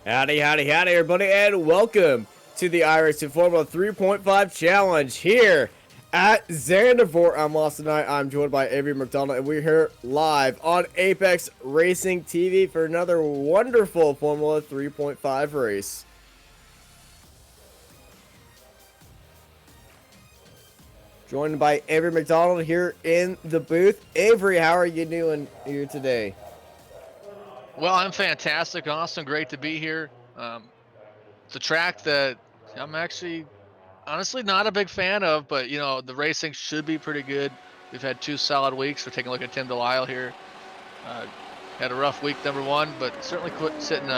Howdy, howdy, howdy, everybody, and welcome to the iRacing Formula 3.5 Challenge here at Zandvoort. I'm Austin Knight. I'm joined by Avery McDonald, and we're here live on Apex Racing TV for another wonderful Formula 3.5 race. Joined by Avery McDonald here in the booth. Avery, how are you doing here today? Well, I'm fantastic, Austin. Great to be here. It's a track that I'm actually, honestly, not a big fan of, but the racing should be pretty good. We've had 2 solid weeks. We're taking a look at Tim Delisle here. Had a rough week, number 1, but certainly sitting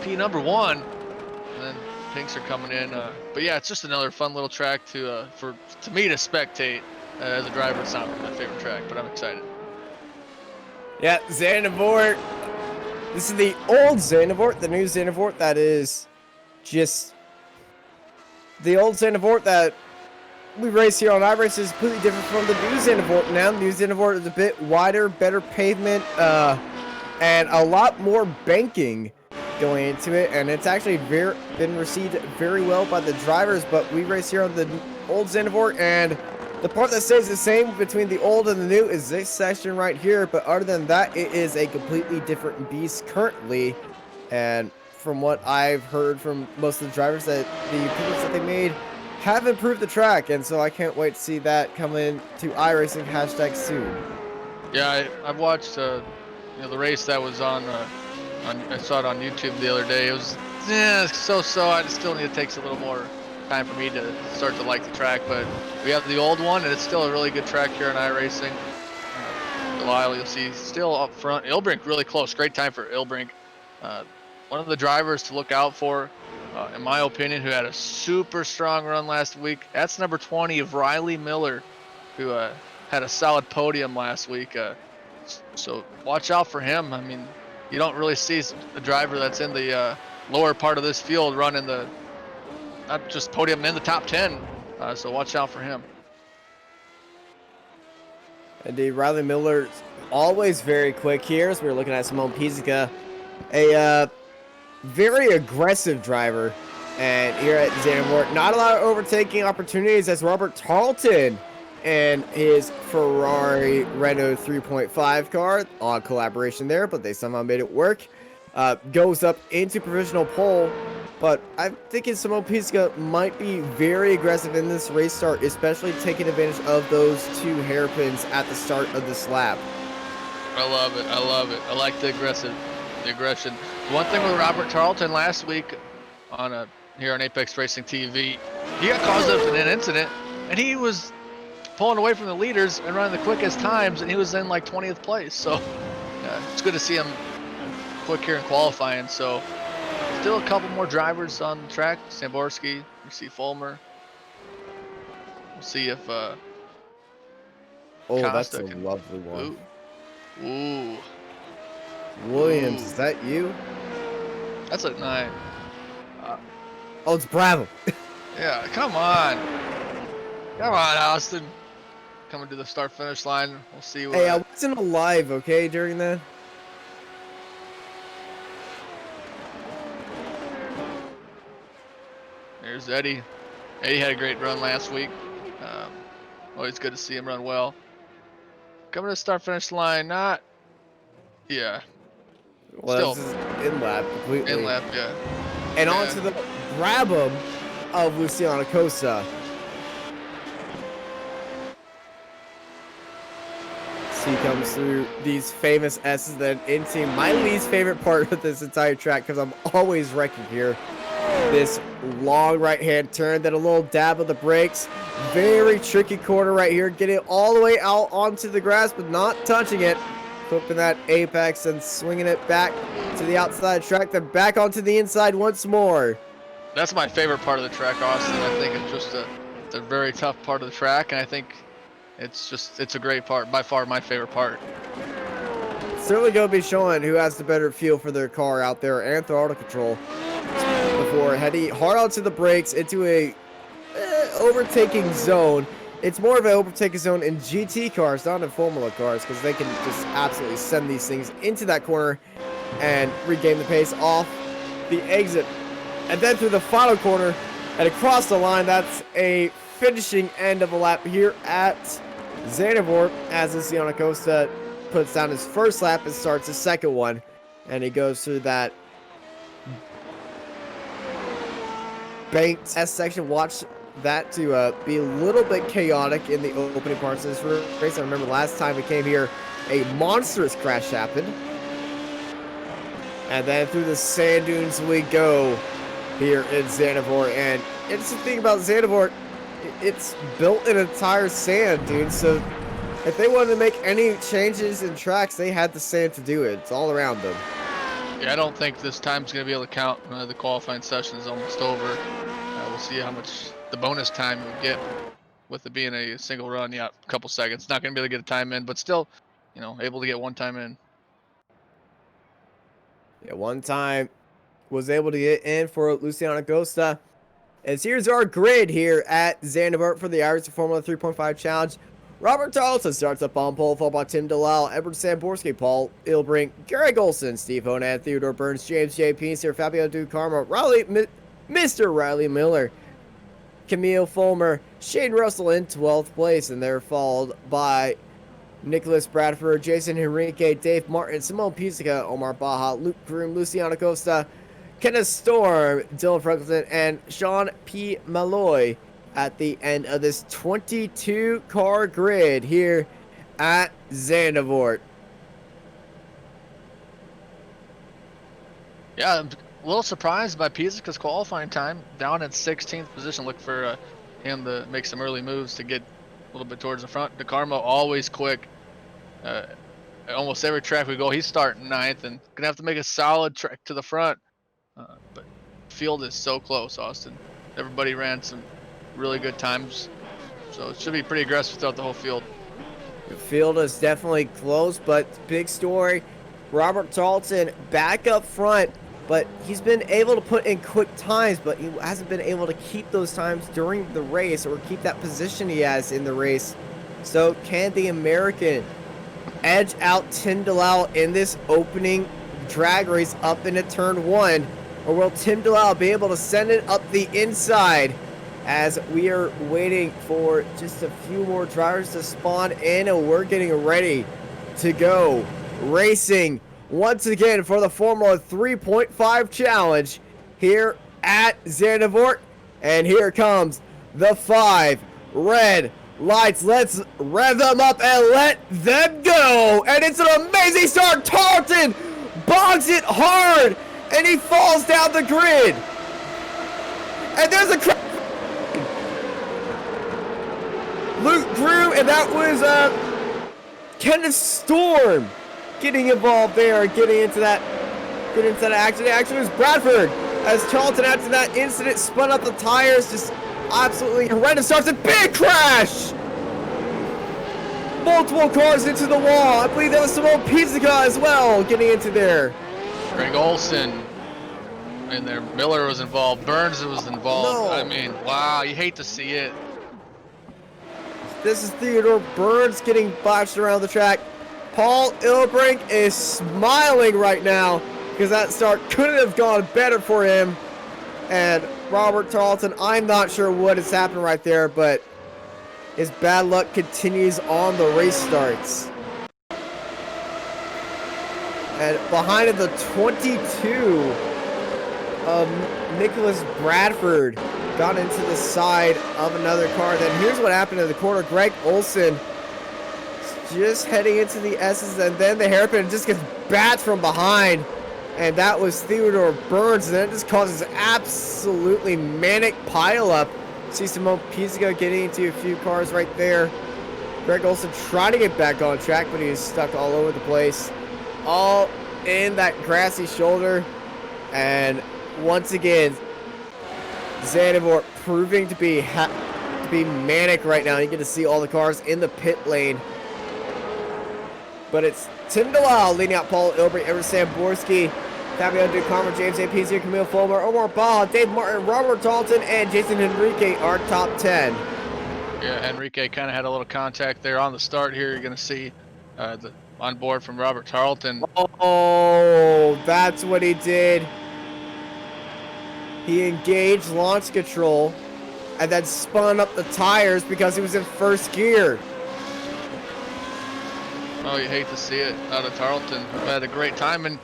P number 1, and then pinks are coming in. But yeah, it's just another fun little track to me to spectate. As a driver, it's not my favorite track, but I'm excited. Yeah, Zandvoort. This is the old Zandvoort, the new Zandvoort that is just the old Zandvoort that we race here on iRacing is completely different from the new Zandvoort. Now, the new Zandvoort is a bit wider, better pavement, and a lot more banking going into it, and it's actually been received very well by the drivers. But we race here on the old Zandvoort, and the part that stays the same between the old and the new is this section right here, but other than that, it is a completely different beast currently. And from what I've heard from most of the drivers, that the improvements that they made have improved the track, and so I can't wait to see that come into iRacing hashtag soon. Yeah, I've watched the race that was on. I saw it on YouTube the other day. It was so. I still need to take a little more time for me to start to like the track, but we have the old one, and it's still a really good track here in iRacing. Delisle, you'll see still up front. Ilbrink really close. Great time for Ilbrink. One of the drivers to look out for, in my opinion, who had a super strong run last week. That's number 20 of Riley Miller, who had a solid podium last week. So watch out for him. I mean, you don't really see a driver that's in the lower part of this field running the not just podium in the top 10, so watch out for him. Indeed, Riley Miller always very quick here as we're looking at Simone Pizzica, a very aggressive driver. And here at Zandvoort, not a lot of overtaking opportunities as Robert Tarleton and his Ferrari Renault 3.5 car, odd collaboration there, but they somehow made it work, goes up into provisional pole. But I'm thinking Simone Pizzica might be very aggressive in this race start, especially taking advantage of those 2 hairpins at the start of this lap. I love it. I like the aggression. One thing with Robert Tarleton last week here on Apex Racing TV, he got caused up in an incident, and he was pulling away from the leaders and running the quickest times, and he was in like 20th place. So it's good to see him quick here in qualifying. So still a couple more drivers on the track. Samborski, you see Fulmer. We'll see if oh, that's a lovely one. Ooh. Williams, is that you? That's a 9. Oh, it's Bravo. Yeah, come on, Austin. Coming to the start-finish line. We'll see what. Hey, I wasn't alive, okay, during that. There's Eddie. Eddie had a great run last week. Always good to see him run well. Coming to the start-finish line, not. Yeah. Well, still in lap completely. In lap, yeah. And on to the Brabham of Luciano Costa. He comes through these famous S's then into my least favorite part of this entire track, because I'm always wrecking here. This long right-hand turn, then a little dab of the brakes. Very tricky corner right here. Getting it all the way out onto the grass, but not touching it. Flipping that apex and swinging it back to the outside track, then back onto the inside once more. That's my favorite part of the track, Austin. I think it's just it's a very tough part of the track, and I think it's a great part, by far my favorite part. Certainly going to be showing who has the better feel for their car out there and throttle control. Before heading hard onto the brakes into a overtaking zone. It's more of an overtaking zone in GT cars, not in Formula cars, because they can just absolutely send these things into that corner and regain the pace off the exit. And then through the final corner and across the line. That's a finishing end of a lap here at Zandvoort as Luciano Acosta puts down his first lap and starts his second one. And he goes through that banked S section. Watch that to be a little bit chaotic in the opening parts of this race. I remember last time we came here, a monstrous crash happened. And then through the sand dunes we go here in Zandvoort. And it's the thing about Zandvoort, it's built in entire sand, dude. So if they wanted to make any changes in tracks, they had the sand to do it. It's all around them. Yeah, I don't think this time's going to be able to count. The qualifying session is almost over. We'll see how much the bonus time you'll get with it being a single run. Yeah, a couple seconds. Not going to be able to get a time in, but still, you know, able to get one time in. Yeah, one time was able to get in for Luciano Acosta. As here's our grid here at Zandvoort for the iRacing Formula 3.5 Challenge. Robert Tarleton starts up on pole, followed by Tim Delisle, Edward Samborski, Paul Ilbrink, Greg Olson, Steve Honan, Theodore Burns, James J. Pincer, Fabio Ducarmo, Mr. Riley Miller, Camille Fulmer, Shane Russell in 12th place, and they're followed by Nicholas Bradford, Jason Henrique, Dave Martin, Simone Pizzica, Omar Baja, Luke Groom, Luciano Costa, Kenneth Storm, Dylan Freckleton, and Sean P. Malloy at the end of this 22-car grid here at Zandvoort. Yeah, I'm a little surprised by Pizzica's qualifying time, down in 16th position. Look for him to make some early moves to get a little bit towards the front. DeCarmo always quick. Almost every track we go, he's starting 9th and gonna have to make a solid track to the front. But field is so close, Austin. Everybody ran some really good times, so it should be pretty aggressive throughout the whole field. The field is definitely close, but big story. Robert Tarleton back up front, but he's been able to put in quick times, but he hasn't been able to keep those times during the race or keep that position he has in the race. So can the American edge out Tim Delisle in this opening drag race up into turn 1? Or will Tim Delisle be able to send it up the inside as we are waiting for just a few more drivers to spawn in, and we're getting ready to go racing once again for the Formula 3.5 Challenge here at Zandvoort. And here comes the 5 red lights. Let's rev them up and let them go. And it's an amazing start. Tarleton bogs it hard, and he falls down the grid. And there's a Luke Groom, and that was Kenneth Storm getting involved there, getting into that action. Actually, it was Bradford as Tarleton, after that incident, spun up the tires. Just absolutely horrendous. Starts a big crash. Multiple cars into the wall. I believe that was Simone Pizzica as well getting into there. Greg Olson in there. Miller was involved. Burns was involved. No. I mean, wow, you hate to see it. This is Theodore Burns getting botched around the track. Paul Ilbrink is smiling right now because that start couldn't have gone better for him. And Robert Tarleton, I'm not sure what has happened right there, but his bad luck continues on the race starts. And behind him, the 22 of Nicholas Bradford got into the side of another car. Then here's what happened in the corner. Greg Olson just heading into the S's, and then the hairpin just gets batted from behind. And that was Theodore Burns, and that just causes absolutely manic pileup. See Simone Pizzica getting into a few cars right there. Greg Olson trying to get back on track, but he is stuck all over the place. All in that grassy shoulder. And once again, Zandvoort proving to be manic right now. You get to see all the cars in the pit lane. But it's Tim Delisle leading out Paul Ilbrink, Edward Samborski, Fabio Ducarmo, James A. Pizzica, Camille Fulmer, Omar Baja, Dave Martin, Robert Tarleton, and Jason Henrique are top 10. Yeah, Henrique kind of had a little contact there on the start here. You're going to see on board from Robert Tarleton. Oh, that's what he did. he engaged launch control and then spun up the tires because he was in first gear. Oh, you hate to see it out of Tarleton. We've had a great time, and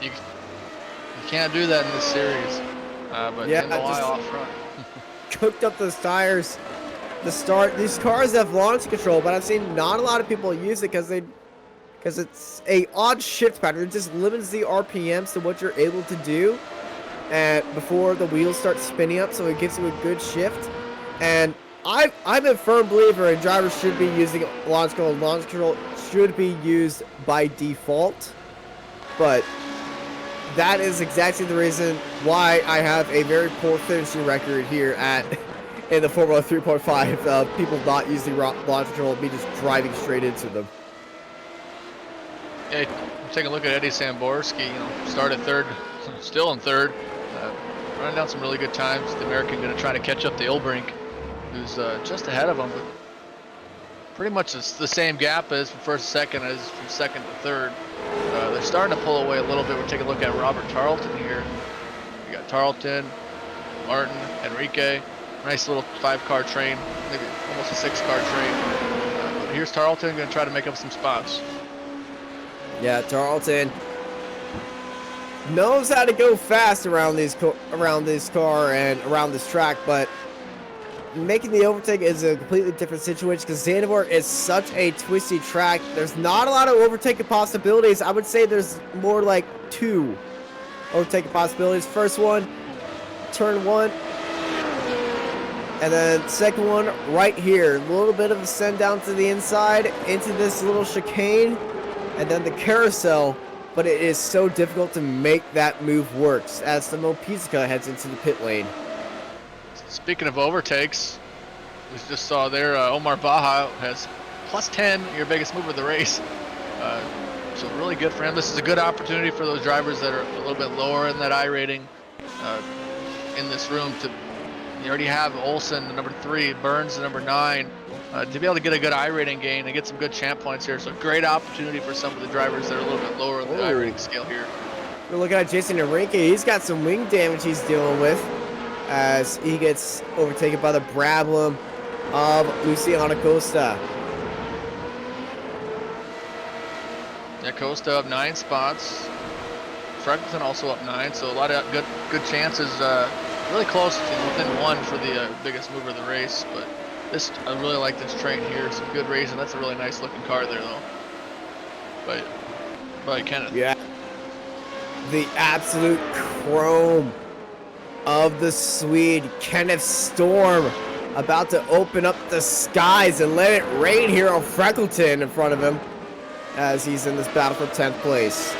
you can't do that in this series. But Yeah, in the line off front. Cooked up those tires to start. These cars have launch control, but I've seen not a lot of people use it because it's a odd shift pattern. It just limits the RPMs to what you're able to do and before the wheels start spinning up, so it gives you a good shift. And I'm a firm believer in drivers should be using launch control. Launch control should be used by default, but that is exactly the reason why I have a very poor finishing record here in the Formula 3.5. People not using launch control, me just driving straight into them. Yeah, take a look at Eddie Samborski. Started third, still in third, running down some really good times. The American going to try to catch up to Ilbrink, who's just ahead of him, but pretty much it's the same gap as from first to second as from second to third. They're starting to pull away a little bit. We're taking a look at Robert Tarleton here. We got Tarleton, Martin, Enrique. Nice little 5-car train, maybe almost a 6-car train. But here's Tarleton going to try to make up some spots. Yeah, Tarleton knows how to go fast around this car and around this track, but making the overtake is a completely different situation because Zandvoort is such a twisty track. There's not a lot of overtaking possibilities. I would say there's more like 2 overtaking possibilities. First one, turn 1, and then second one right here. A little bit of a send down to the inside into this little chicane, and then the carousel. But it is so difficult to make that move work as the Pizzica heads into the pit lane. Speaking of overtakes, we just saw there Omar Baja has plus 10, your biggest mover of the race. So really good for him. This is a good opportunity for those drivers that are a little bit lower in that I rating in this room. You already have Olsen, the number 3, Burns, the number 9, to be able to get a good I rating gain and get some good champ points here. So great opportunity for some of the drivers that are a little bit lower in the I rating scale here. We're looking at Jason Enrique. He's got some wing damage he's dealing with as he gets overtaken by the Brabham of Luciano Costa. Yeah, Costa up 9 spots. Freckleton also up 9, so a lot of good chances. Really close, within 1 for the biggest mover of the race. But I really like this train here. Some good racing. That's a really nice looking car there, though. By Kenneth. Yeah. The absolute chrome of the Swede, Kenneth Storm, about to open up the skies and let it rain here on Freckleton in front of him as he's in this battle for 10th place.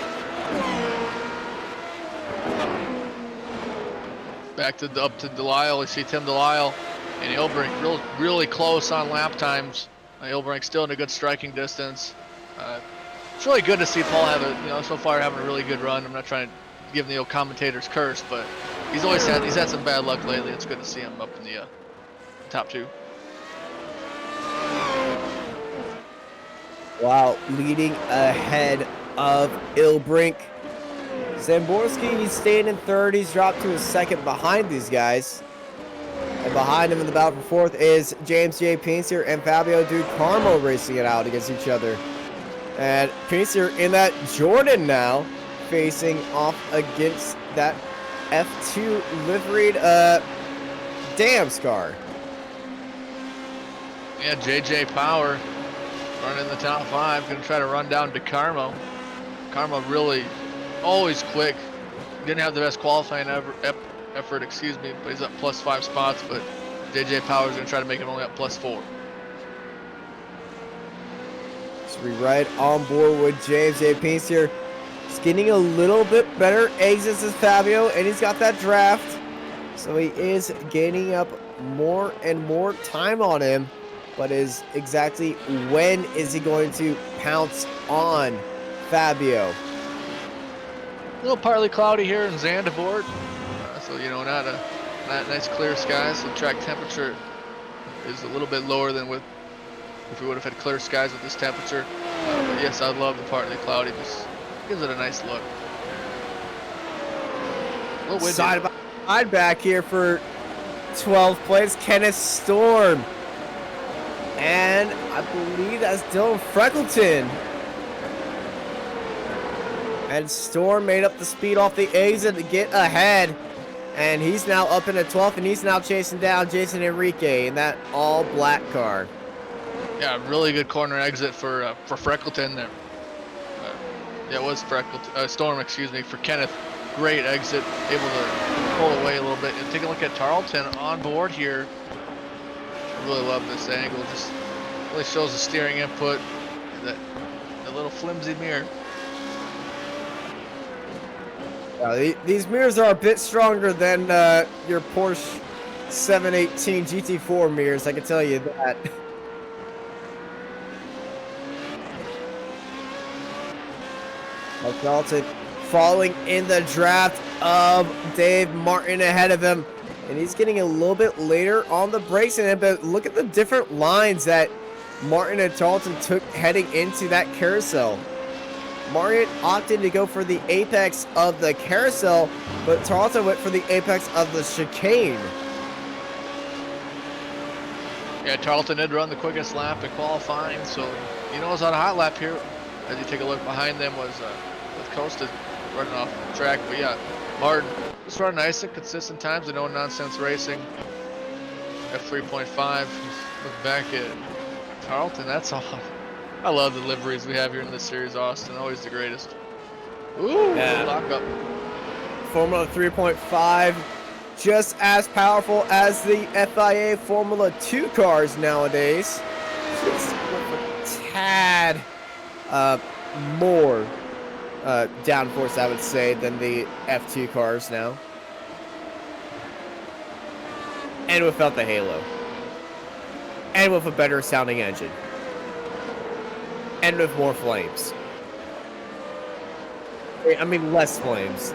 Up to Delisle. We see Tim Delisle and Ilbrink really close on lap times. Ilbrink still in a good striking distance. It's really good to see Paul have so far having a really good run. I'm not trying to give the commentator's curse, but he's had some bad luck lately. It's good to see him up in the top 2. Wow, leading ahead of Ilbrink. Zamborski, he's staying in 3rd. He's dropped to a 2nd behind these guys. And behind him in the battle for 4th is James J. Pincer and Fabio Di Carmo racing it out against each other. And Pincer in that Jordan now, facing off against that F2 liveried Dams car. Yeah, JJ Power running in the top 5. Going to try to run down DeCarmo. DeCarmo really always quick. Didn't have the best qualifying effort, excuse me, but he's up plus 5 spots. But JJ Power's going to try to make him only up plus 4. So we ride on board with James J. Pincer. He's getting a little bit better exits as Fabio, and he's got that draft. So he is gaining up more and more time on him. But is exactly when is he going to pounce on Fabio? A little partly cloudy here in Zandvoort. So, not nice clear skies. So track temperature is a little bit lower than if we would have had clear skies with this temperature. But yes, I love the partly cloudy. Just gives it a nice look. A little windy. I'd back here for 12th place, Kenneth Storm. And I believe that's Dylan Freckleton. And Storm made up the speed off the exit to get ahead. And he's now up into 12th, and he's now chasing down Jason Enrique in that all-black car. Yeah, really good corner exit for Freckleton there. Yeah, it was Freckleton, Storm, excuse me, for Kenneth. Great exit, able to pull away a little bit. And take a look at Tarleton on board here. I really love this angle. Just really shows the steering input. That little flimsy mirror. These mirrors are a bit stronger than your Porsche 718 GT4 mirrors, I can tell you that. Dalton falling in the draft of Dave Martin ahead of him. And he's getting a little bit later on the brakes. But look at the different lines that Martin and Tarleton took heading into that carousel. Martin opted to go for the apex of the carousel, but Tarleton went for the apex of the chicane. Yeah, Tarleton did run the quickest lap in qualifying, so he knows how to hot lap here. As you take a look behind them was Costa running off the track. But yeah, Martin just running nice and consistent times and no nonsense racing. F3.5. Look back at Tarleton, that's all. I love the liveries we have here in this series, Austin. Always the greatest. Ooh, yeah. Lock up. Formula 3.5, just as powerful as the FIA Formula 2 cars nowadays. Just with a tad more downforce, I would say, than the F2 cars now. And without the halo. And with a better sounding engine. And with more flames. I mean, less flames.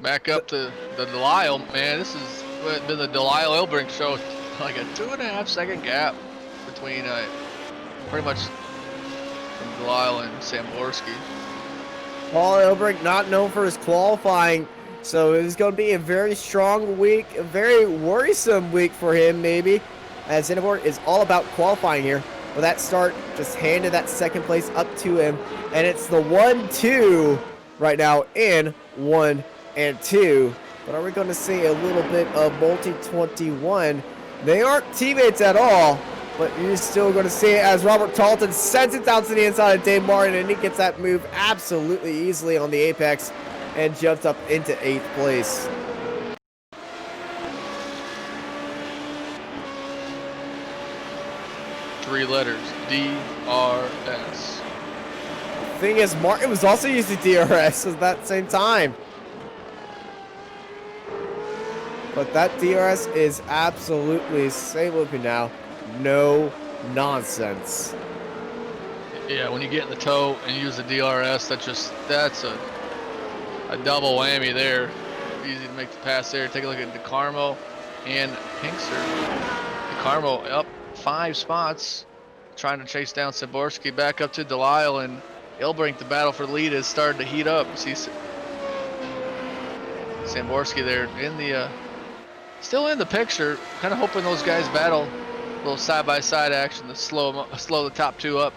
Back up to the Delisle, man. This has been the Delisle Ilbrink show. Like a 2.5 second gap between pretty much Delisle and Samborski. Paul Ilbrink not known for his qualifying, so it's going to be a very strong week, a very worrisome week for him maybe, as Zandvoort is all about qualifying here. But that start just handed that second place up to him, and it's the 1-2 right now in 1 and 2. But are we going to see a little bit of multi-21? They aren't teammates at all, but you're still going to see it as Robert Tarleton sends it down to the inside of Dave Martin, and he gets that move absolutely easily on the apex and jumps up into 8th place. Three letters, DRS. Thing is, Martin was also using DRS at that same time. But that DRS is absolutely same looping now. No nonsense. Yeah, when you get in the toe and use the DRS, that's a double whammy there. Easy to make the pass there. Take a look at DeCarmo and Pinkster. DeCarmo up 5 spots, trying to chase down Samborski. Back up to Delisle, and Ilbrink. The battle for the lead is starting to heat up. See Samborski there in the still in the picture. Kind of hoping those guys battle a little side-by-side action to slow the top two up.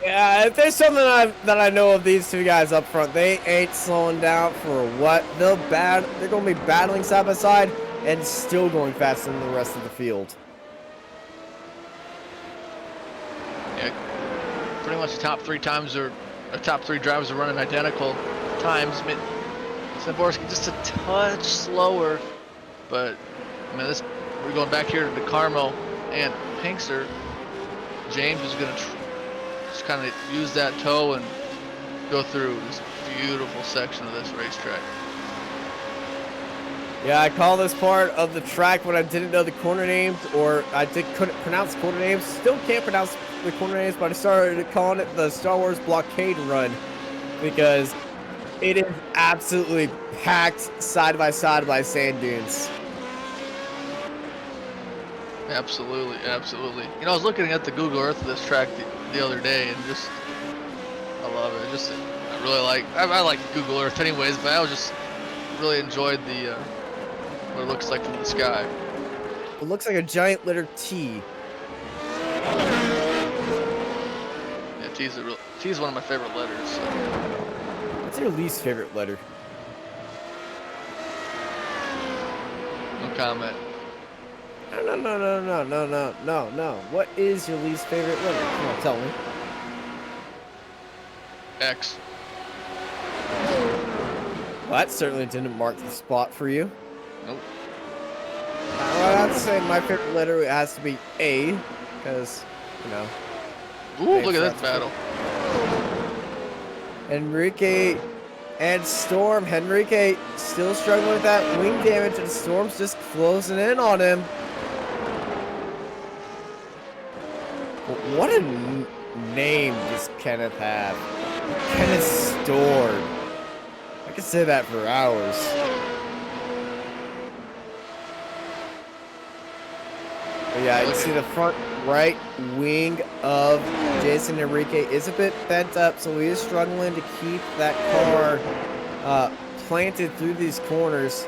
Yeah, if there's something that I know of these two guys up front, they ain't slowing down for what. They're going to be battling side by side and still going faster than the rest of the field. Yeah, pretty much the top 3 times top 3 drivers are running identical times. Samborski just a touch slower, but I mean, we're going back here to DeCarmo and Pinkster. James is going to just kind of use that toe and go through this beautiful section of this racetrack. Yeah, I call this part of the track when I didn't know the corner names, or couldn't pronounce corner names. Still can't pronounce the corner names, but I started calling it the Star Wars Blockade Run because it is absolutely packed side by sand dunes. Absolutely, absolutely. You know, I was looking at the Google Earth of this track the other day, and I love it. I really like Google Earth anyways, but I was just really enjoyed the what it looks like from the sky. It looks like a giant letter T. Yeah, T is one of my favorite letters. So. What's your least favorite letter? No comment. No. What is your least favorite letter? Come on, tell me. X. Well, that certainly didn't mark the spot for you. Nope. Well, I'd have to say my favorite letter has to be A, because, you know. Ooh, look at this battle. Enrique and Storm. Enrique still struggling with that wing damage, and Storm's just closing in on him. What a name does Kenneth have? Kenneth Storm. I could say that for hours. But yeah, you can see the front right wing of Jason Enrique is a bit bent up, so he is struggling to keep that car planted through these corners.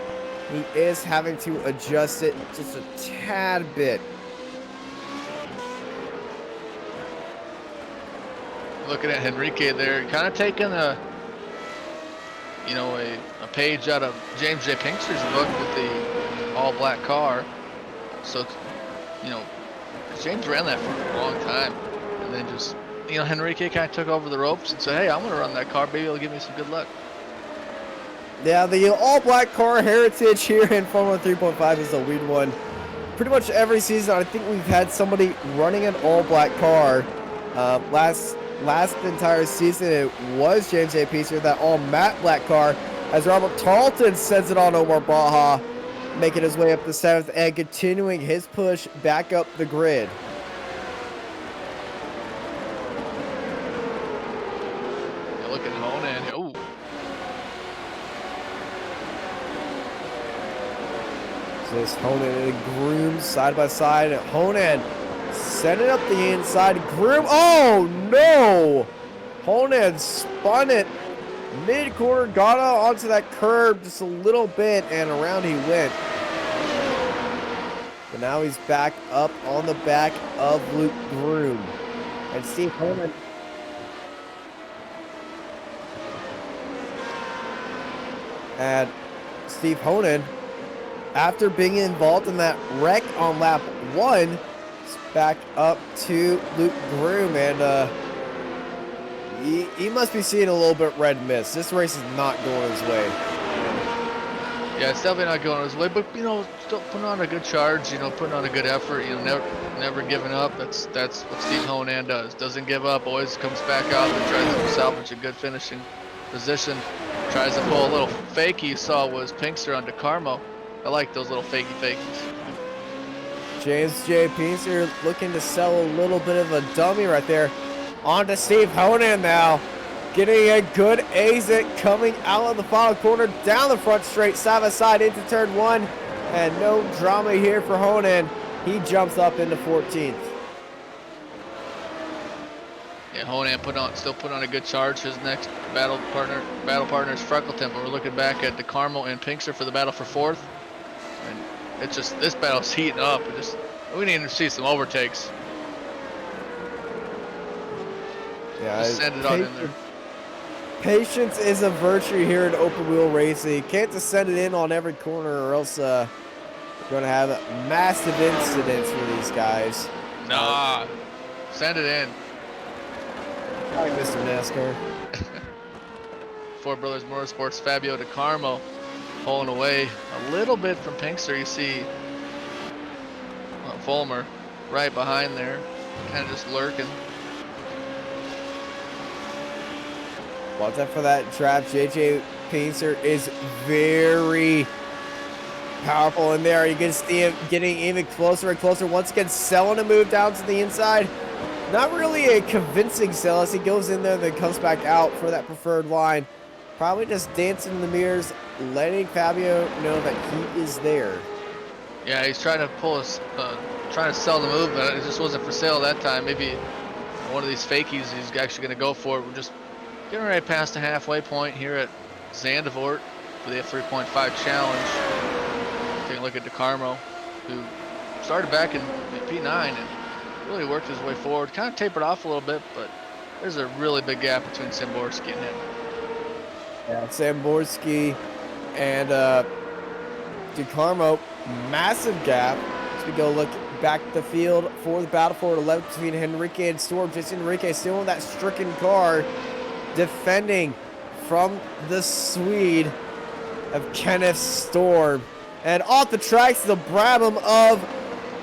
He is having to adjust it just a tad bit. Looking at Enrique there, kind of taking a page out of James J. Pinkster's book with the all-black car. So, James ran that for a long time, and then just, Enrique kind of took over the ropes and said, "Hey, I'm gonna run that car. Maybe it'll give me some good luck." Yeah, the all-black car heritage here in Formula 3.5 is a weird one. Pretty much every season, I think we've had somebody running an all-black car. Last entire season, it was James A. Pinkster, that all-matte black car, as Robert Tarleton sends it on Omar Baja, making his way up the 7th and continuing his push back up the grid. Look at Honan. Ooh. So this Honan and Groom side by side. Honan sending up the inside. Groom. Oh no! Honan spun it mid-corner, got onto that curb just a little bit, and around he went. But now he's back up on the back of Luke Groom. And Steve Honan. And Steve Honan, after being involved in that wreck on lap 1, is back up to Luke Groom, and he must be seeing a little bit red mist. This race is not going his way. Yeah, it's definitely not going his way, but still putting on a good charge. Putting on a good effort. Never giving up. That's what Steve Honan does. Doesn't give up. Always comes back out and tries to salvage a good finishing position. Tries to pull a little fake you saw was Pinkster on DeCarmo. I like those little fakies. James J. Pinkster looking to sell a little bit of a dummy right there. On to Steve Honan now. Getting a good exit coming out of the final corner, down the front straight, side by side into turn 1. And no drama here for Honan. He jumps up into 14th. Yeah, Honan still put on a good charge. His next battle partner is Freckleton, but we're looking back at DeCarmo and Pinkster for the battle for 4th. And it's just, this battle's heating up. We need to see some overtakes. Yeah, just send it on in there. Patience is a virtue here in open wheel racing. You can't just send it in on every corner, or else you're going to have massive incidents for these guys. Nah, send it in. Like Mr. NASCAR. Four Brothers Motorsports, Fabio DeCarmo pulling away a little bit from Pinkster. You see Fulmer right behind there, kind of just lurking. Watch out for that trap. JJ Pinkster is very powerful in there. You can see him getting even closer and closer. Once again, selling a move down to the inside. Not really a convincing sell as he goes in there and then comes back out for that preferred line. Probably just dancing in the mirrors, letting Fabio know that he is there. Yeah, he's trying to trying to sell the move, but it just wasn't for sale that time. Maybe one of these fakies he's actually going to go for it. We're just getting right past the halfway point here at Zandvoort. for the 3.5 challenge. Take a look at DeCarmo, who started back in P9 and really worked his way forward. Kind of tapered off a little bit, but there's a really big gap between Szymborski and him. Yeah, Szymborski and DeCarmo, massive gap. As we go look back the field for the battle for 11 between Henrique and Storm. Just Henrique still in that stricken car, defending from the Swede of Kenneth Storm. And off the tracks, the Brabham of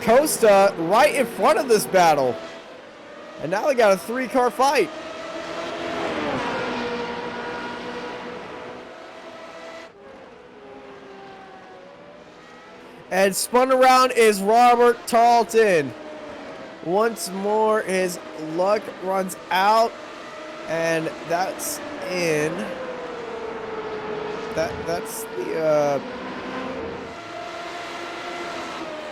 Costa right in front of this battle. And now they got a 3-car fight. And spun around is Robert Tarleton. Once more, his luck runs out. And that's in. That's the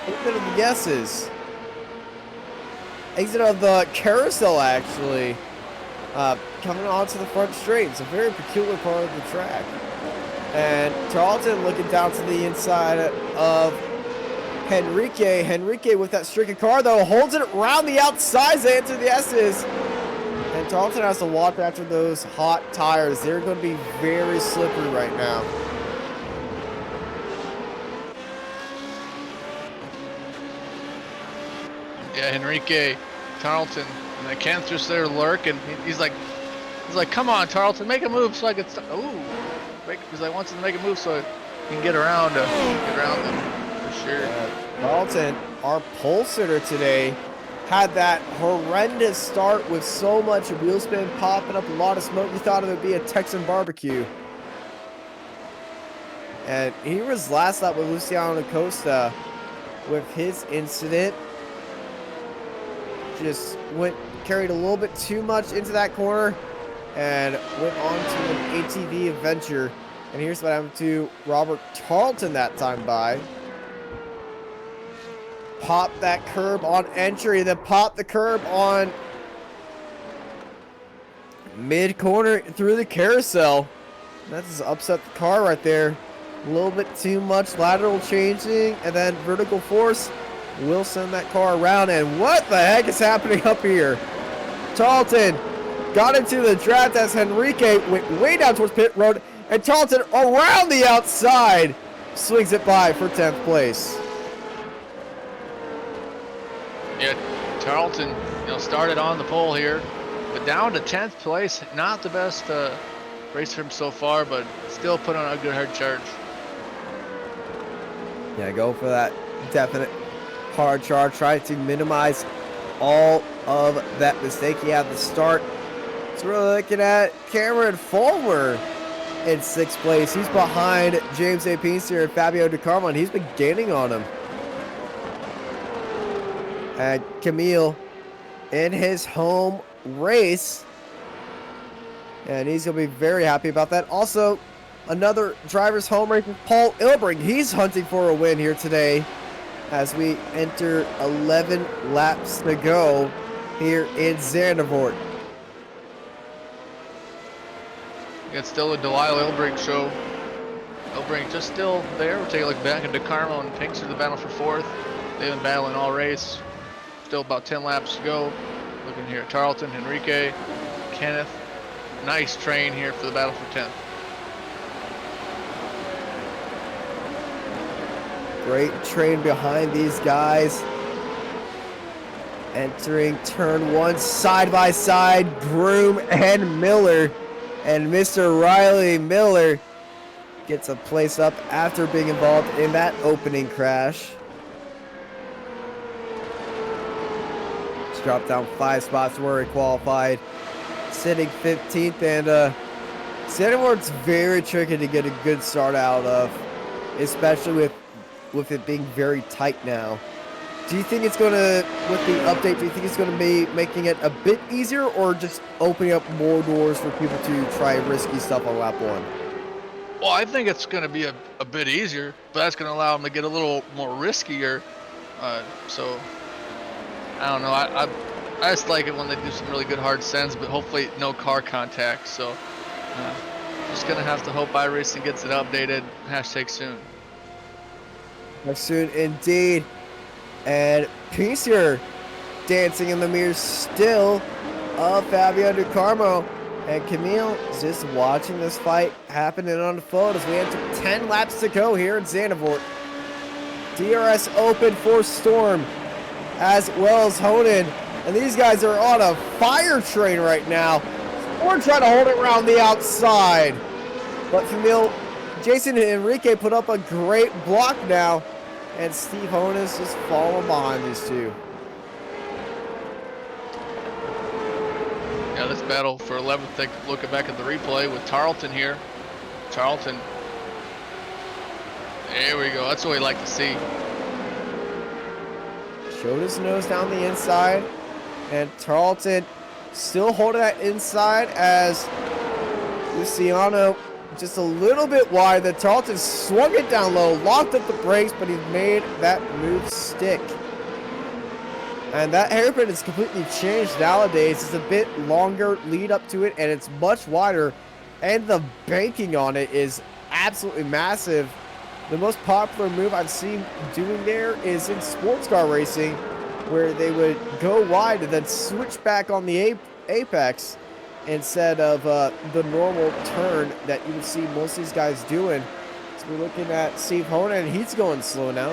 exit of the guesses. Exit of the carousel, actually. Coming onto the front straight. It's a very peculiar part of the track. And Tarleton looking down to the inside of Henrique. Henrique with that stricken car, though, holds it around the outside to enter the S's. And Tarleton has to watch after those hot tires. They're going to be very slippery right now. Yeah, Henrique, Tarleton, and then Kenneth just there lurking. He's like, come on, Tarleton, make a move so I can. Because I want him to make a move so he can get around them for sure. Tarleton, our pole sitter today, had that horrendous start with so much wheel spin popping up, a lot of smoke. You thought it would be a Texan barbecue. And he was last lap with Luciano Costa with his incident. Just carried a little bit too much into that corner and went on to an ATV adventure. And here's what happened to Robert Tarleton that time by. Pop that curb on entry, then pop the curb on mid-corner through the carousel. That just upset the car right there. A little bit too much lateral changing, and then vertical force will send that car around. And what the heck is happening up here? Tarleton got into the draft as Henrique went way down towards pit road, and Tarleton around the outside swings it by for 10th place. Yeah, Tarleton, started on the pole here, but down to 10th place. Not the best race for him so far, but still put on a good hard charge. Yeah, go for that definite hard charge. Try to minimize all of that mistake he had at the start. So we're looking at Cameron Fulmer in 6th place. He's behind James A. Pinster and Fabio DeCarmo, and he's been gaining on him. And Camille in his home race. And he's going to be very happy about that. Also, another driver's home race with Paul Ilbring. He's hunting for a win here today as we enter 11 laps to go here in Zandvoort. It's still a Delisle Ilbring show. Ilbring just still there. We'll take a look back at DeCarmo and Pinkster, the battle for 4th. They've been battling all race. Still about 10 laps to go. Looking here at Tarleton, Henrique, Kenneth. Nice train here for the battle for 10th. Great train behind these guys. Entering turn 1 side by side, Groom and Miller. And Mr. Riley Miller gets a place up after being involved in that opening crash. Just dropped down 5 spots where he qualified, sitting 15th. And Zandvoort's very tricky to get a good start out of, especially with it being very tight now. Do you think it's going to, with the update, do you think it's going to be making it a bit easier, or just opening up more doors for people to try risky stuff on lap 1? Well, I think it's going to be a bit easier, but that's going to allow them to get a little more riskier. So, I don't know. I just like it when they do some really good hard sends, but hopefully no car contact. So, Just gonna have to hope iRacing gets it updated. Hashtag soon. Soon indeed. And Pincier dancing in the mirrors still of Fabio DiCarmo. And Camille is just watching this fight happen and unfold as we enter 10 laps to go here in Zandvoort. DRS open for Storm as well as Honan. And these guys are on a fire train right now. We're trying to hold it around the outside. But Camille, Jason and Enrique put up a great block now. And Steve Honas just falling behind these two. Yeah, this battle for 11th, looking back at the replay with Tarleton here. Tarleton. There we go. That's what we like to see. Showed his nose down the inside. And Tarleton still holding that inside as Luciano just a little bit wide. The Tarleton swung it down low, locked up the brakes, but he made that move stick. And that hairpin is completely changed nowadays. It's a bit longer lead up to it, and it's much wider. And the banking on it is absolutely massive. The most popular move I've seen doing there is in sports car racing, where they would go wide and then switch back on the apex instead of the normal turn that you would see most of these guys doing. So we're looking at Steve Honan, and he's going slow now.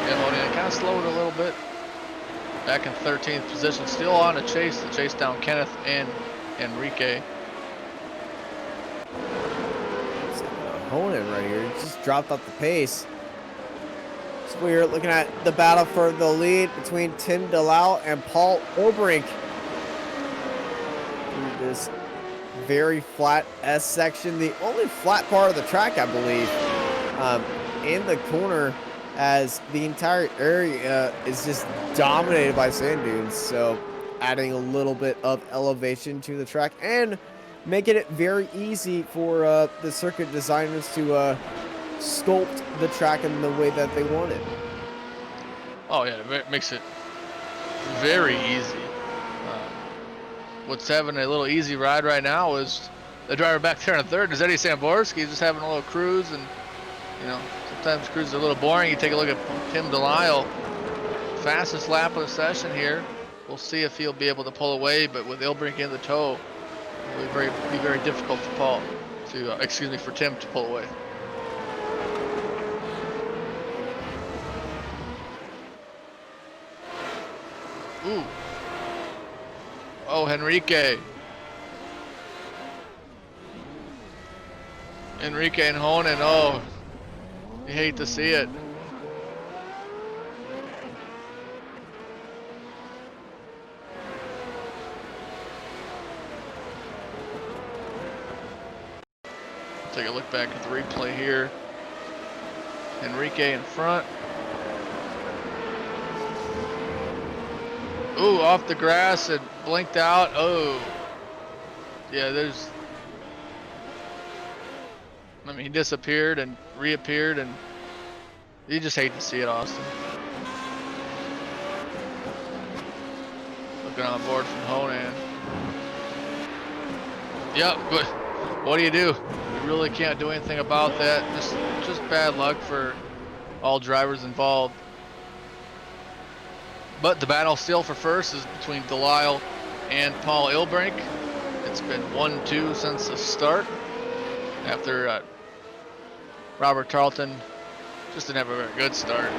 Yeah, Honan kind of slowed a little bit. Back in 13th position, still on a chase to chase down Kenneth and Enrique. Honan right here, he just dropped off the pace. So we're looking at the battle for the lead between Tim Delisle and Paul Obrink. Through this very flat S section, the only flat part of the track, I believe, in the corner, as the entire area is just dominated by sand dunes. So adding a little bit of elevation to the track and making it very easy for the circuit designers to sculpt the track in the way that they want it. Oh yeah, it makes it very easy. What's having a little easy ride right now is the driver back there in third is Eddie Samborski. He's just having a little cruise, and you know, sometimes cruises are a little boring. You take a look at Tim Delisle, fastest lap of the session here. We'll see if he'll be able to pull away, but with Ilbrink in the tow, it will be very difficult for Paul to, for Tim to pull away. Ooh. Oh, Enrique. Enrique and Honan, oh, you hate to see it. Take a look back at the replay here. Enrique in front. Ooh, off the grass and blinked out. Oh, yeah, he disappeared and reappeared, and you just hate to see it, Austin. Looking on board from Honan. Yep, but what do? You really can't do anything about that. Just bad luck for all drivers involved. But the battle still for first is between Delisle and Paul Ilbrink. It's been 1-2 since the start. After Robert Tarleton just didn't have a very good start.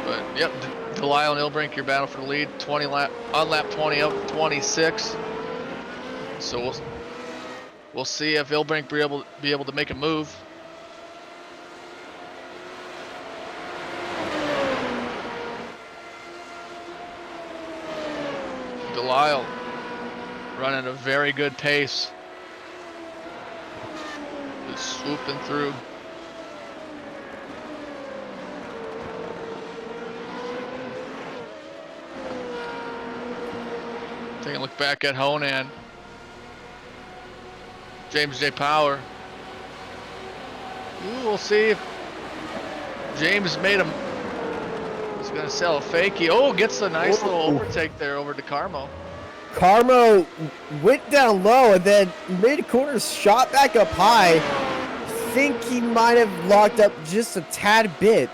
But yep, Delisle and Ilbrink, your battle for the lead. On lap 20 of 26. So we'll see if Ilbrink be able to make a move. Delisle running a very good pace. Just swooping through. Taking a look back at Honan. James J. Power. Ooh, we'll see if James made a gonna sell a fakie. Oh, gets a nice little Whoa. overtake there over to Carmo. Carmo went down low and then mid corner shot back up high. Think he might have locked up just a tad bit.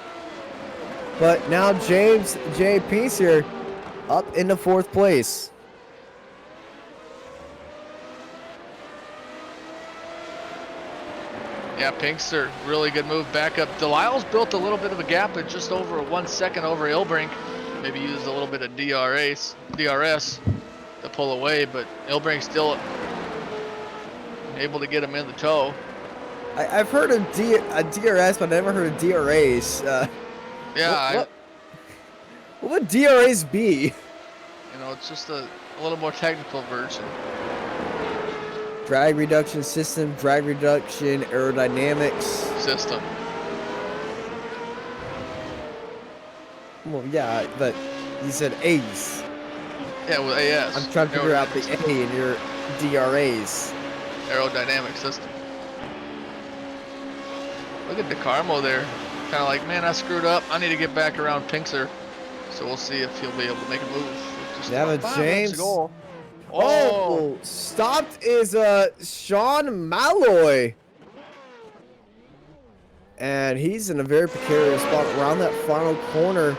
But now James J. Peace here up into 4th place. Yeah, Pinkster, really good move back up. Delisle's built a little bit of a gap at just over 1 second over Ilbrink. Maybe used a little bit of DRS to pull away, but Ilbrink's still able to get him in the toe. I've heard of a DRS, but I never heard of DRAs. Yeah, what would DRAs be? You know, it's just a little more technical version. Drag reduction system, drag reduction, aerodynamics. System. Well, yeah, but you said A's. Yeah, with AS. I'm trying to figure out the A in your DRAs. Aerodynamic system. Look at DeCarmo there. Kind of like, man, I screwed up. I need to get back around Pinkster. So we'll see if he'll be able to make a move. Just Yeah, but James. Goal. Oh, stopped is Sean Malloy. And he's in a very precarious spot around that final corner.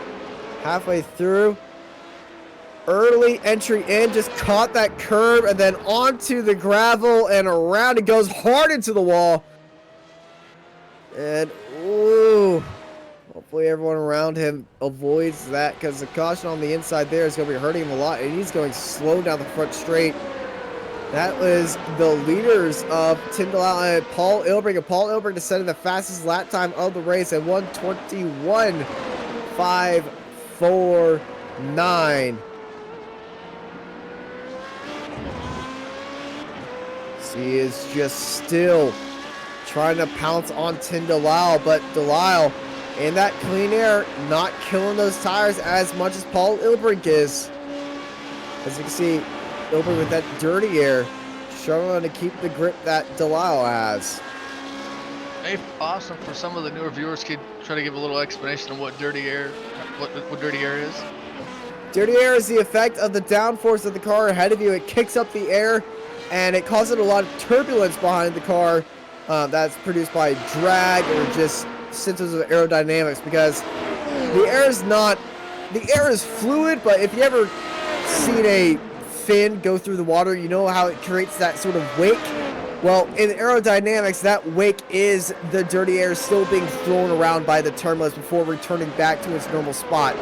Halfway through. Early entry in, just caught that curb and then onto the gravel and around. It goes hard into the wall. And, ooh. Hopefully everyone around him avoids that because the caution on the inside there is going to be hurting him a lot. And he's going slow down the front straight. That was the leaders of Tim Delisle and Paul Ilbrink. And Paul Ilbrink descended the fastest lap time of the race at 1:21.549. He is just still trying to pounce on Tim Delisle, but Delisle in that clean air, not killing those tires as much as Paul Ilbrink is. As you can see, Ilbrink with that dirty air, struggling to keep the grip that Delisle has. Hey, awesome. For some of the newer viewers, could try to give a little explanation of what dirty air, what dirty air is. Dirty air is the effect of the downforce of the car ahead of you. It kicks up the air, and it causes a lot of turbulence behind the car. That's produced by drag or just symptoms of aerodynamics, because the air is fluid, but if you ever seen a fin go through the water, you know how it creates that sort of wake. Well, in aerodynamics, that wake is the dirty air still being thrown around by the turbulence before returning back to its normal spot.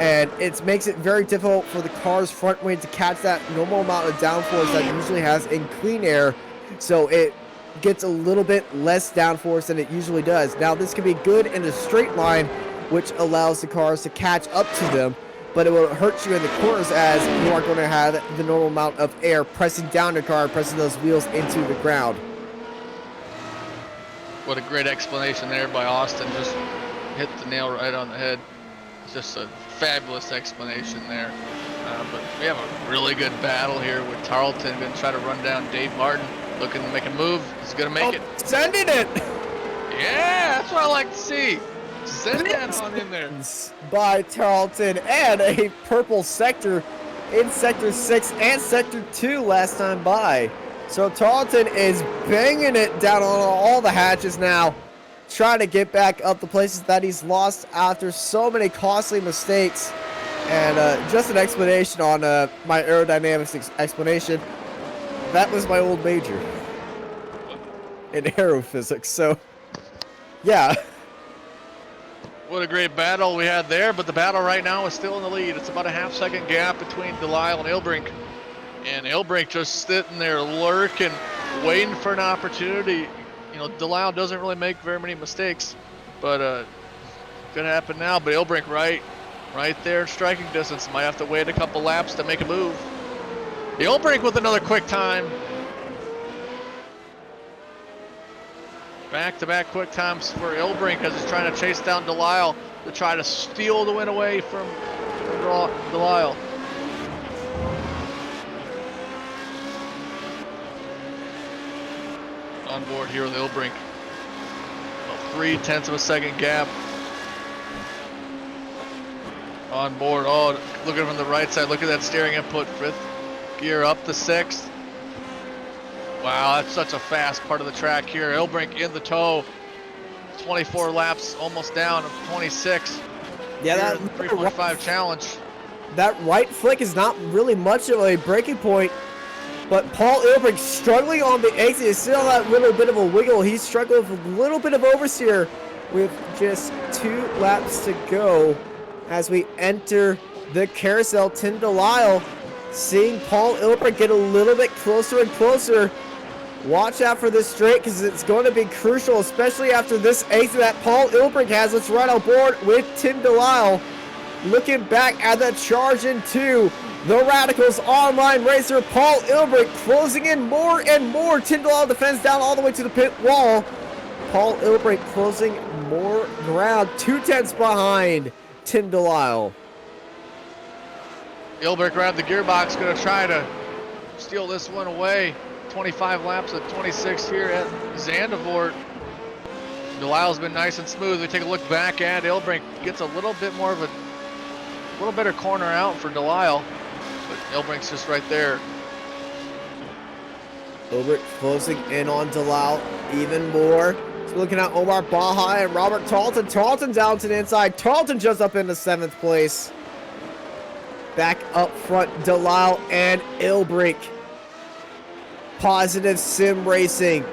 And it makes it very difficult for the car's front wing to catch that normal amount of downforce that it usually has in clean air. So it gets a little bit less downforce than it usually does. Now, this can be good in a straight line, which allows the cars to catch up to them, but it will hurt you in the corners as you aren't going to have the normal amount of air pressing down your car, pressing those wheels into the ground. What a great explanation there by Austin. Just hit the nail right on the head. It's just a fabulous explanation there. But we have a really good battle here with Tarleton going to try to run down Dave Martin. Looking to make a move. He's going to make it. Sending it! Yeah, that's what I like to see. Send that on in there. By Tarleton, and a purple sector in Sector 6 and Sector 2 last time by. So Tarleton is banging it down on all the hatches now, trying to get back up the places that he's lost after so many costly mistakes. And just an explanation on my aerodynamics explanation. That was my old major in aerophysics, so yeah. What a great battle we had there, but the battle right now is still in the lead. It's about a half-second gap between Delisle and Ilbrink. And Ilbrink just sitting there lurking, waiting for an opportunity. You know, Delisle doesn't really make very many mistakes, but could happen now. But Ilbrink right there in striking distance. Might have to wait a couple laps to make a move. Ilbrink with another quick time. Back-to-back quick times for Ilbrink as he's trying to chase down Delisle to try to steal the win away from Delisle. On board here with Ilbrink. About 0.3 of a second gap. On board. Oh, looking from the right side. Look at that steering input. 5th gear up to 6th. Wow, that's such a fast part of the track here. Ilbrink in the tow. 24 laps, almost down. 26. Yeah, that 3.5 challenge. That right flick is not really much of a breaking point, but Paul Ilbrink struggling on the exit is still that little bit of a wiggle. He's struggling with a little bit of oversteer with just 2 laps to go as we enter the carousel. Tim Delisle seeing Paul Ilbrink get a little bit closer and closer. Watch out for this straight because it's going to be crucial, especially after this exit that Paul Ilbrink has. Let's ride on board with Tim Delisle. Looking back at the charge into the Radicals online racer, Paul Ilbrink closing in more and more. Tim Delisle defends down all the way to the pit wall. Paul Ilbrink closing more ground, 2/10 behind Tim Delisle. Ilbrink grabbed the gearbox, going to try to steal this one away. 25 laps at 26 here at Zandvoort. Delisle's been nice and smooth. We take a look back at Ilbrink. Gets a little bit more of a little better corner out for Delisle, but Ilbrink's just right there. Ilbrink closing in on Delisle even more. So looking at Omar Baja and Robert Tarleton. Tarleton down to the inside. Tarleton just up into 7th place. Back up front, Delisle and Ilbrink. Positive Sim Racing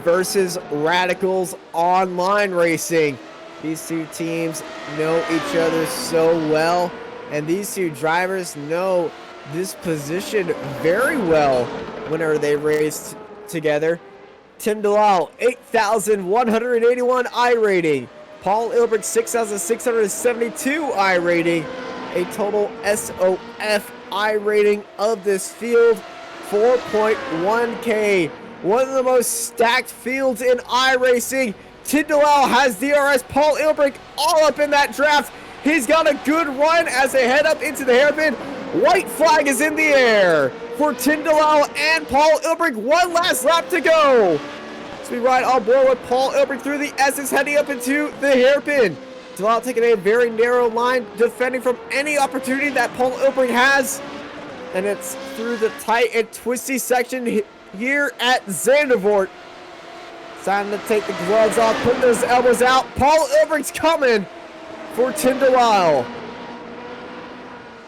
versus Radicals Online Racing. These two teams know each other so well, and these two drivers know this position very well whenever they race together. Tim Delisle, 8,181 iRating. Paul Ilbrink, 6,672 iRating. A total SOF iRating of this field, 4.1K. One of the most stacked fields in iRacing. Tim Delisle has DRS. Paul Ilbrink all up in that draft. He's got a good run as they head up into the hairpin. White flag is in the air for Tim Delisle and Paul Ilbrink. One last lap to go. So we ride on board with Paul Ilbrink through the S's heading up into the hairpin. Delisle taking a very narrow line, defending from any opportunity that Paul Ilbrink has. And it's through the tight and twisty section here at Zandvoort. Time to take the gloves off, put those elbows out. Paul Ilbrink's coming for Tim Delisle.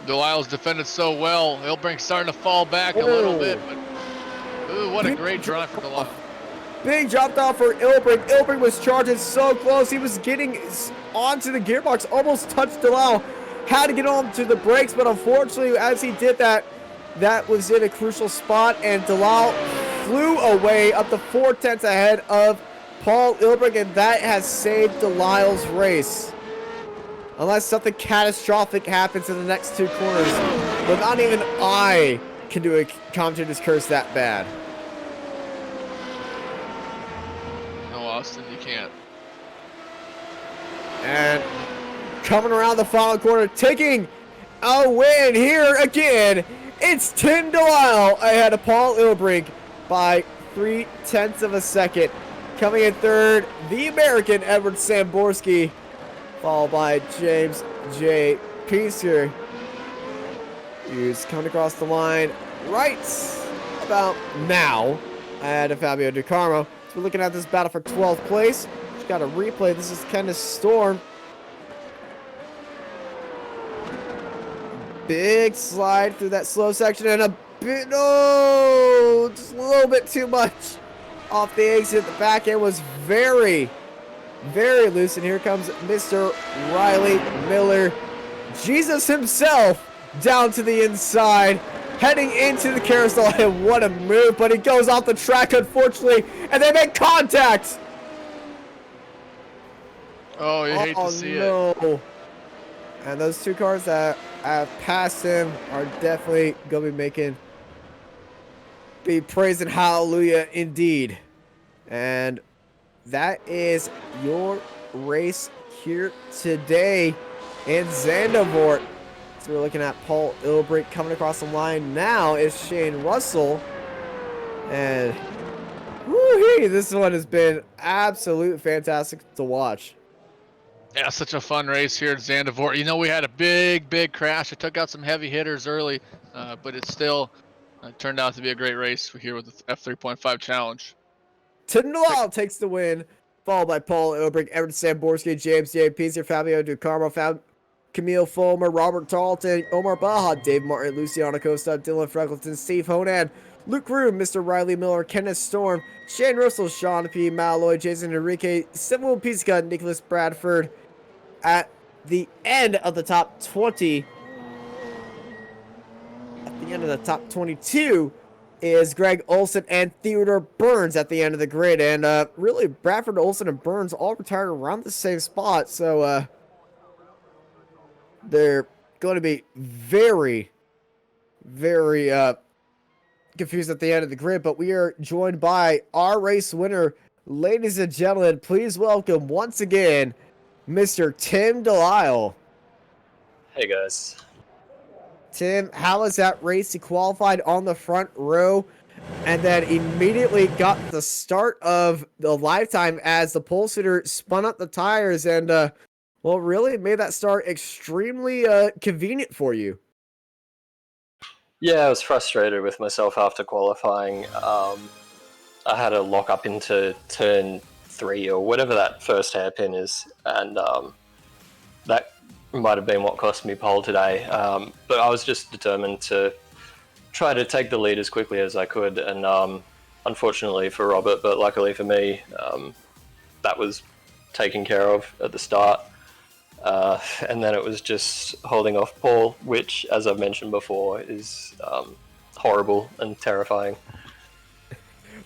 Delisle's defended so well. Ilbrink's starting to fall back a little bit, but ooh, what a great drive for Delisle. Big drop down for Ilbrink. Ilbrink was charging so close. He was getting onto the gearbox, almost touched Delisle. Had to get on to the brakes, but unfortunately, as he did that, that was in a crucial spot, and Delisle flew away up to 4/10 ahead of Paul Ilbrink, and that has saved Delisle's race. Unless something catastrophic happens in the next 2 corners, but not even I can do a commentator's curse that bad. No, Austin, you can't. And coming around the final corner, taking a win here again. It's Tim Delisle ahead of Paul Ilbrink by 0.3 of a second. Coming in third, the American Edward Samborski, followed by James J. Piesker, who's coming across the line right about now ahead of Fabio Di Carmo. So we're looking at this battle for 12th place. Just got a replay. This is kind of Storm. Big slide through that slow section and a bit, no, just a little bit too much off the exit. The back end was very, very loose. And here comes Mr. Riley Miller, Jesus himself, down to the inside, heading into the carousel. And what a move, but he goes off the track, unfortunately, and they make contact. Oh, you hate to see it. And those 2 cars that have passed him are definitely going to be praising hallelujah indeed. And that is your race here today in Zandvoort. So we're looking at Paul Ilbrink coming across the line. Now is Shane Russell. And woo-hee, this one has been absolute fantastic to watch. Yeah, such a fun race here at Zandvoort. You know, we had a big crash. It took out some heavy hitters early, but it still turned out to be a great race here with the F3.5 challenge. Tim Noel takes the win, followed by Paul Ilbrick, Everton Samborski, James J. Pizzer, Fabio DuCarmo, Camille Fulmer, Robert Tarleton, Omar Baja, Dave Martin, Luciano Costa, Dylan Freckleton, Steve Honan, Luke Room, Mr. Riley Miller, Kenneth Storm, Shane Russell, Sean P. Malloy, Jason Enrique, Samuel Pizzica, Nicholas Bradford. At the end of the top 20, at the end of the top 22, is Greg Olson and Theodore Burns at the end of the grid. And really, Bradford, Olson, and Burns all retired around the same spot. So they're going to be very confused at the end of the grid. But we are joined by our race winner. Ladies and gentlemen, please welcome once again Mr. Tim Delisle. Hey guys. Tim, how was that race? He qualified on the front row and then immediately got the start of the lifetime as the pole sitter spun up the tires and, well, really made that start extremely convenient for you. Yeah, I was frustrated with myself after qualifying. I had to lock up into turn 3 or whatever that first hairpin is, and that might have been what cost me pole today. But I was just determined to try to take the lead as quickly as I could, and unfortunately for Robert, but luckily for me, that was taken care of at the start. And then it was just holding off Paul, which, as I've mentioned before, is horrible and terrifying.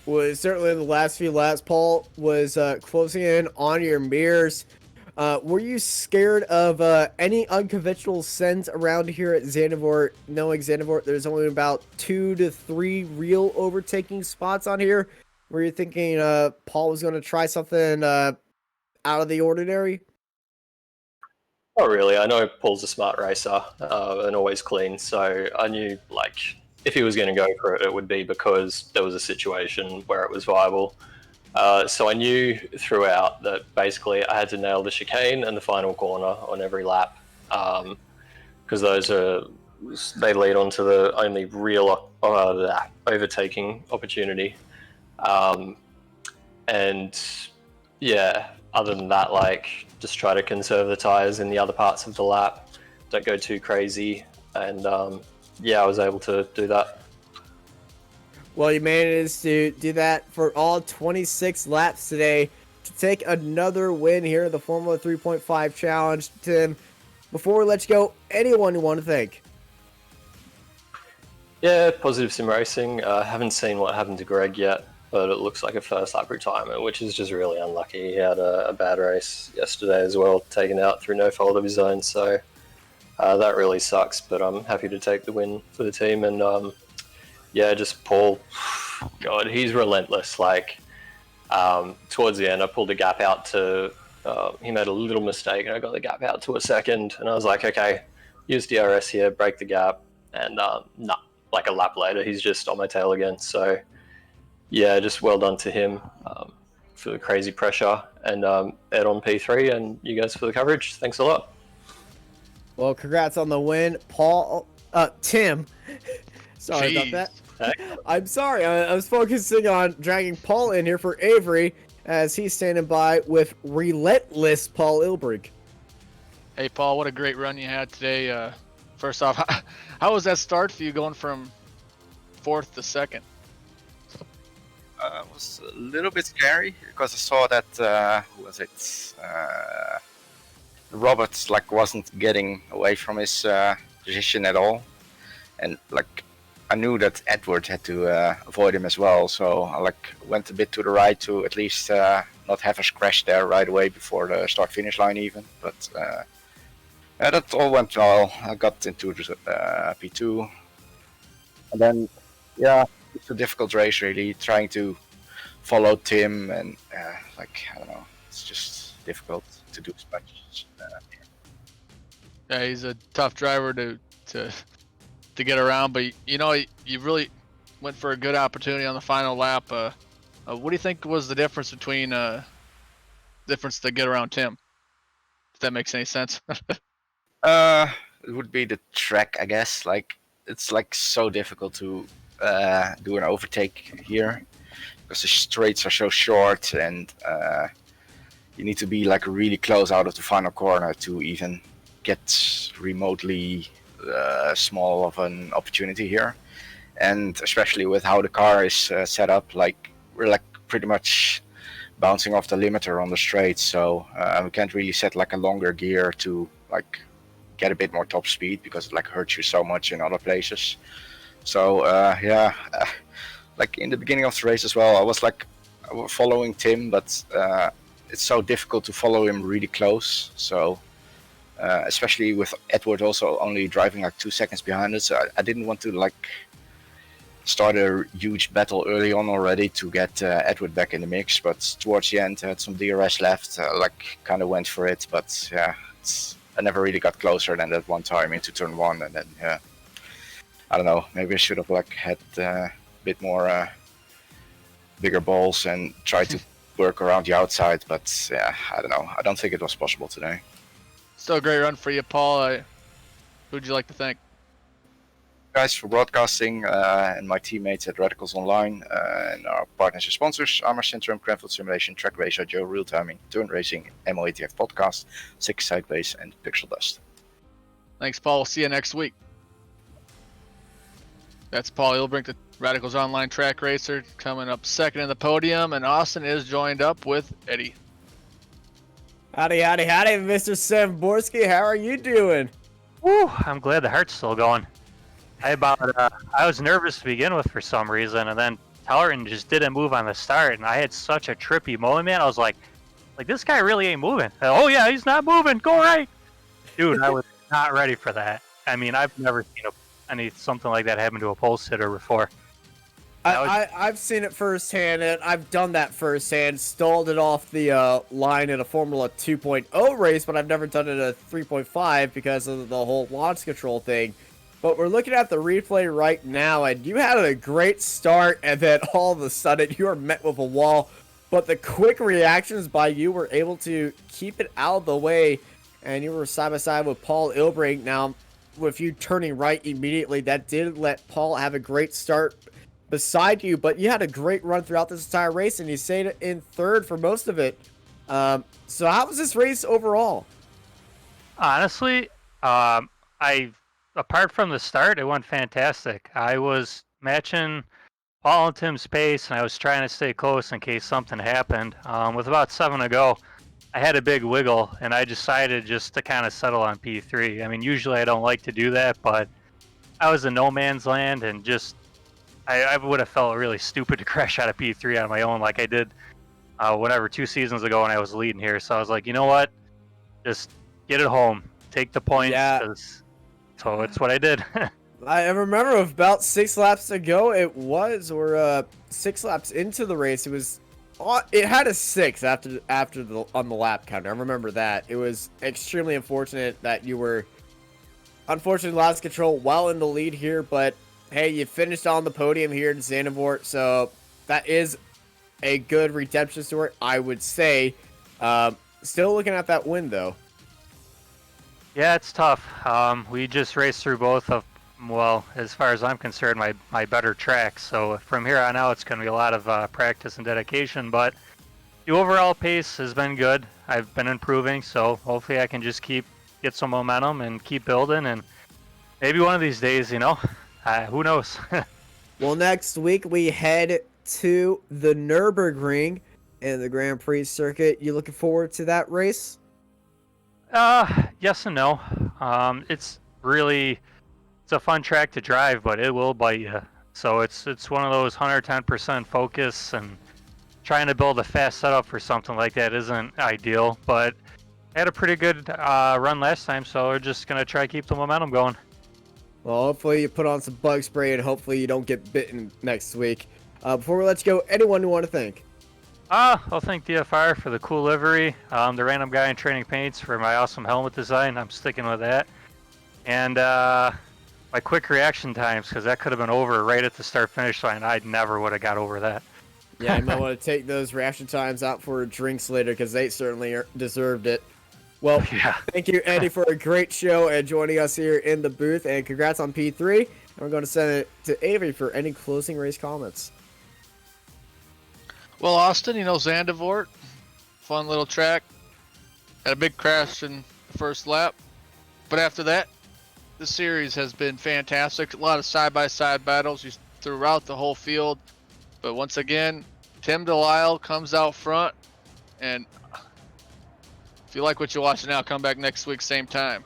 Well, certainly in the last few laps, Paul was closing in on your mirrors. Were you scared of any unconventional sends around here at Zandvoort? Knowing Zandvoort, there's only about 2 to 3 real overtaking spots on here. Were you thinking Paul was going to try something out of the ordinary? Not really. I know Paul's a smart racer and always clean, so I knew, like, if he was going to go for it, it would be because there was a situation where it was viable. So I knew throughout that basically I had to nail the chicane and the final corner on every lap, because they lead on to the only real overtaking opportunity. And yeah, other than that, like, just try to conserve the tires in the other parts of the lap, don't go too crazy, and yeah, I was able to do that. Well, you managed to do that for all 26 laps today to take another win here in the Formula 3.5 Challenge. Tim, before we let you go, anyone you want to thank? Yeah, Positive Sim Racing. Haven't seen what happened to Greg yet, but it looks like a first lap retirement, which is just really unlucky. He had a bad race yesterday as well, taken out through no fault of his own, so that really sucks, but I'm happy to take the win for the team. And yeah, just Paul, God, he's relentless. Like, towards the end, I pulled the gap out to, he made a little mistake and I got the gap out to a second, and I was like, okay, use DRS here, break the gap, and like a lap later, he's just on my tail again. So yeah, just well done to him for the crazy pressure, and Ed on P3, and you guys for the coverage. Thanks a lot. Well, congrats on the win, Tim. Sorry about that. I'm sorry. I was focusing on dragging Paul in here for Avery as he's standing by with relentless Paul Ilbrick. Hey, Paul, what a great run you had today. First off, how was that start for you going from 4th to 2nd? It was a little bit scary because I saw that who was it? Roberts wasn't getting away from his position at all, and I knew that Edward had to avoid him as well. So I went a bit to the right to at least not have us crash there right away before the start-finish line even. But that all went well. I got into P2, and then yeah. It's a difficult race, really, trying to follow Tim, and I don't know, it's just difficult to do as much. Yeah, he's a tough driver to get around, but you know, you really went for a good opportunity on the final lap. What do you think was the difference between difference to get around Tim? If that makes any sense. It would be the track, I guess. Like it's like so difficult to do an overtake here because the straights are so short, and you need to be like really close out of the final corner to even get remotely small of an opportunity here. And especially with how the car is set up, like we're like pretty much bouncing off the limiter on the straight, so we can't really set like a longer gear to like get a bit more top speed because it like hurts you so much in other places. So like in the beginning of the race as well, I was like following Tim, but it's so difficult to follow him really close. So especially with Edward also only driving like 2 seconds behind us, I didn't want to like start a huge battle early on already to get Edward back in the mix. But towards the end, I had some DRS left, like kind of went for it. But yeah, I never really got closer than that one time into turn one, and then yeah, I don't know. Maybe I should have like had a bit more bigger balls and tried to work around the outside. But yeah, I don't know. I don't think it was possible today. Still a great run for you, Paul. Who'd you like to thank? Guys for broadcasting and my teammates at Radicals Online and our partners and sponsors: Armor Syndrome, Cranfield Simulation, Track Racer, Joe Real Timing, Turn Racing, MOATF Podcast, Six Sidebase, and Pixel Dust. Thanks, Paul. We'll see you next week. That's Paul Ilbrink, the Radicals Online Track Racer, coming up second in the podium, and Austin is joined up with Eddie. Howdy, howdy, howdy, Mr. Samborski. How are you doing? Woo, I'm glad the heart's still going. I was nervous to begin with for some reason, and then Tellerton just didn't move on the start, and I had such a trippy moment, man. I was like this guy really ain't moving. Oh yeah, he's not moving. Go right, dude. I was not ready for that. I mean, I've never seen something like that happen to a pole sitter before. I've seen it firsthand, and I've done that firsthand. Stalled it off the line in a Formula 2.0 race, but I've never done it at 3.5 because of the whole launch control thing. But we're looking at the replay right now, and you had a great start, and then all of a sudden you are met with a wall. But the quick reactions by you were able to keep it out of the way, and you were side by side with Paul Ilbrink. Now, with you turning right immediately, that did let Paul have a great start beside you, but you had a great run throughout this entire race, and you stayed in third for most of it. So how was this race overall? Honestly, apart from the start, it went fantastic. I was matching Paul and Tim's pace, and I was trying to stay close in case something happened. With about 7 to go, I had a big wiggle, and I decided just to kind of settle on P3. I mean, usually I don't like to do that, but I was in no man's land, and just I would have felt really stupid to crash out of P3 on my own like I did whatever 2 seasons ago when I was leading here. So I was like, you know what? Just get it home. Take the points. Yeah. So it's what I did. I remember with about 6 laps to go, or 6 laps into the race, it had a 6 on the lap counter. I remember that. It was extremely unfortunate that you were unfortunately lost control while in the lead here, but hey, you finished on the podium here in Zandvoort, so that is a good redemption story, I would say. Still looking at that win, though. Yeah, it's tough. We just raced through both of, well, as far as I'm concerned, my better tracks. So from here on out, it's going to be a lot of practice and dedication. But the overall pace has been good. I've been improving, so hopefully I can just get some momentum and keep building. And maybe one of these days, who knows? Well, next week we head to the Nürburgring in the Grand Prix circuit. You looking forward to that race? Yes and no. It's a fun track to drive, but it will bite you. So it's one of those 110% focus, and trying to build a fast setup for something like that isn't ideal. But I had a pretty good run last time, so we're just gonna try to keep the momentum going. Well, hopefully you put on some bug spray, and hopefully you don't get bitten next week. Before we let you go, anyone you want to thank? I'll thank DFR for the cool livery, the random guy in training paints for my awesome helmet design. I'm sticking with that. And my quick reaction times, because that could have been over right at the start-finish line. I never would have got over that. Yeah, you might want to take those reaction times out for drinks later, because they certainly deserved it. Well, Yeah. thank you, Andy, for a great show and joining us here in the booth. And congrats on P3. And we're going to send it to Avery for any closing race comments. Well, Austin, Zandvoort, fun little track. Had a big crash in the first lap. But after that, the series has been fantastic. A lot of side-by-side battles throughout the whole field. But once again, Tim Delisle comes out front. And if you like what you're watching now, come back next week, same time.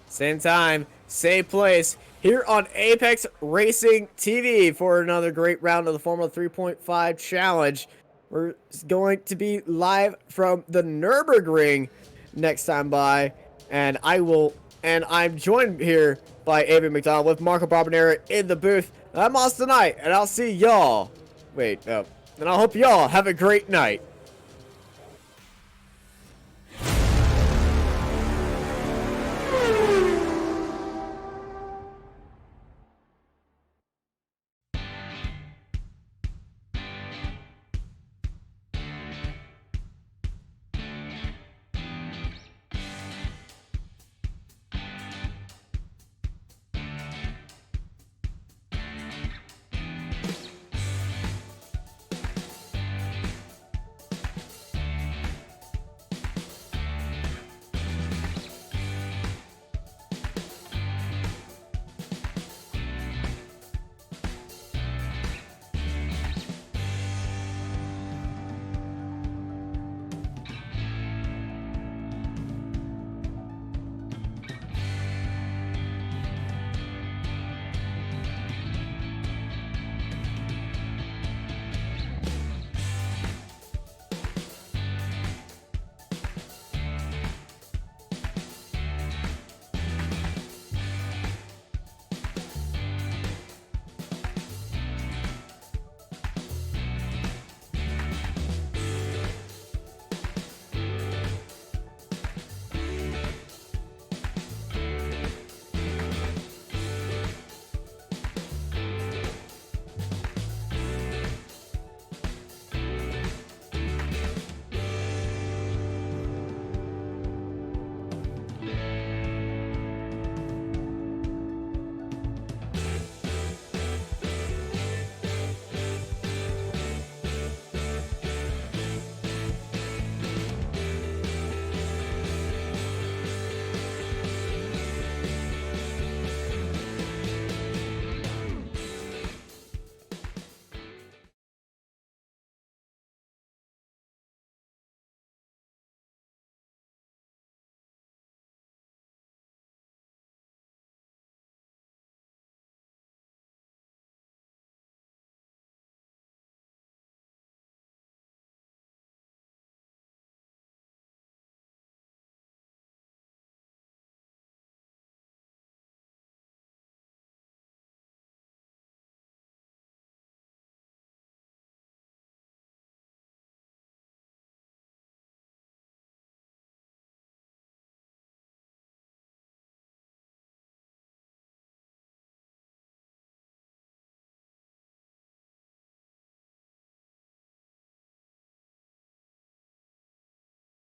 Same time, same place, here on Apex Racing TV for another great round of the Formula 3.5 Challenge. We're going to be live from the Nürburgring next time by, and I'm joined here by Avery McDonald with Marco Barbanera in the booth. I'm Austin Knight, and I'll see y'all. And I hope y'all have a great night.